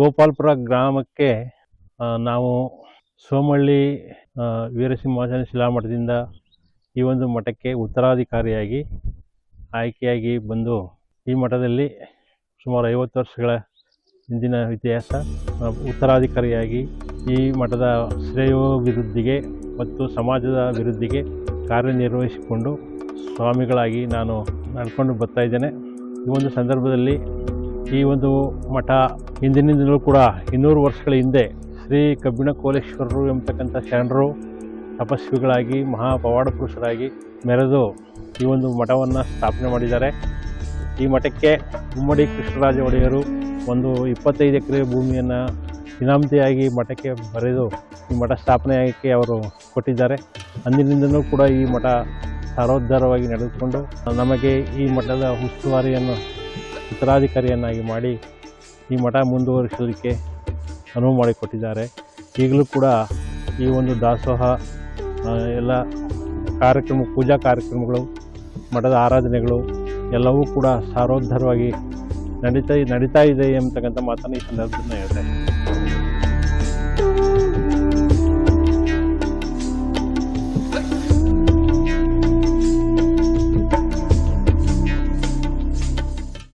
ಗೋಪಾಲ್ಪುರ ಗ್ರಾಮಕ್ಕೆ ನಾವು ಸೋಮಳ್ಳಿ ವೀರಸಿಂಹಾಸನ ಶಿಲಾಮಠದಿಂದ ಈ ಒಂದು ಮಠಕ್ಕೆ ಉತ್ತರಾಧಿಕಾರಿಯಾಗಿ ಆಯ್ಕೆಯಾಗಿ ಬಂದು ಈ ಮಠದಲ್ಲಿ ಸುಮಾರು 50 ವರ್ಷಗಳ ಹಿಂದಿನ ಇತಿಹಾಸ. ಉತ್ತರಾಧಿಕಾರಿಯಾಗಿ ಈ ಮಠದ ಶ್ರೇಯೋಭಿವೃದ್ಧಿಗೆ ಮತ್ತು ಸಮಾಜದ ಅಭಿವೃದ್ಧಿಗೆ ಕಾರ್ಯನಿರ್ವಹಿಸಿಕೊಂಡು ಸ್ವಾಮಿಗಳಾಗಿ ನಾನು ನಡ್ಕೊಂಡು ಬರ್ತಾ ಇದ್ದೇನೆ. ಈ ಒಂದು ಸಂದರ್ಭದಲ್ಲಿ ಈ ಒಂದು ಮಠ ಹಿಂದಿನಿಂದಲೂ ಕೂಡ 200 ವರ್ಷಗಳ ಹಿಂದೆ ಶ್ರೀ ಕಬ್ಬಿಣ ಕೋಲೇಶ್ವರರು ಎಂಬತಕ್ಕಂಥ ಶರಣರು ತಪಸ್ವಿಗಳಾಗಿ ಮಹಾಪವಾಡ ಪುರುಷರಾಗಿ ಮೆರೆದು ಈ ಒಂದು ಮಠವನ್ನು ಸ್ಥಾಪನೆ ಮಾಡಿದ್ದಾರೆ. ಈ ಮಠಕ್ಕೆ ಗುಮ್ಮಡಿ ಕೃಷ್ಣರಾಜ ಒಡೆಯರು ಒಂದು 25 ಎಕರೆ ಭೂಮಿಯನ್ನು ಇನಾಮತಿಯಾಗಿ ಮಠಕ್ಕೆ ಬರೆದು ಈ ಮಠ ಸ್ಥಾಪನೆಯಾಗಕ್ಕೆ ಅವರು ಕೊಟ್ಟಿದ್ದಾರೆ. ಅಂದಿನಿಂದಲೂ ಕೂಡ ಈ ಮಠ ಸಾರೋದ್ಧಾರವಾಗಿ ನಡೆದುಕೊಂಡು ನಮಗೆ ಈ ಮಠದ ಉಸ್ತುವಾರಿಯನ್ನು ಉತ್ತರಾಧಿಕಾರಿಯನ್ನಾಗಿ ಮಾಡಿ ಈ ಮಠ ಮುಂದುವರಿಸಲಿಕ್ಕೆ ಅನುವು ಮಾಡಿಕೊಟ್ಟಿದ್ದಾರೆ. ಈಗಲೂ ಕೂಡ ಈ ಒಂದು ದಾಸೋಹ ಎಲ್ಲ ಕಾರ್ಯಕ್ರಮ, ಪೂಜಾ ಕಾರ್ಯಕ್ರಮಗಳು, ಮಠದ ಆರಾಧನೆಗಳು ಎಲ್ಲವೂ ಕೂಡ ಸಾರೋದ್ಧಾರವಾಗಿ ನಡೀತಾ ಇದೆ ಎಂಬತಕ್ಕಂಥ ಮಾತನ್ನು ಈ ಸಂದರ್ಭದಲ್ಲಿ ಹೇಳ್ತೇನೆ.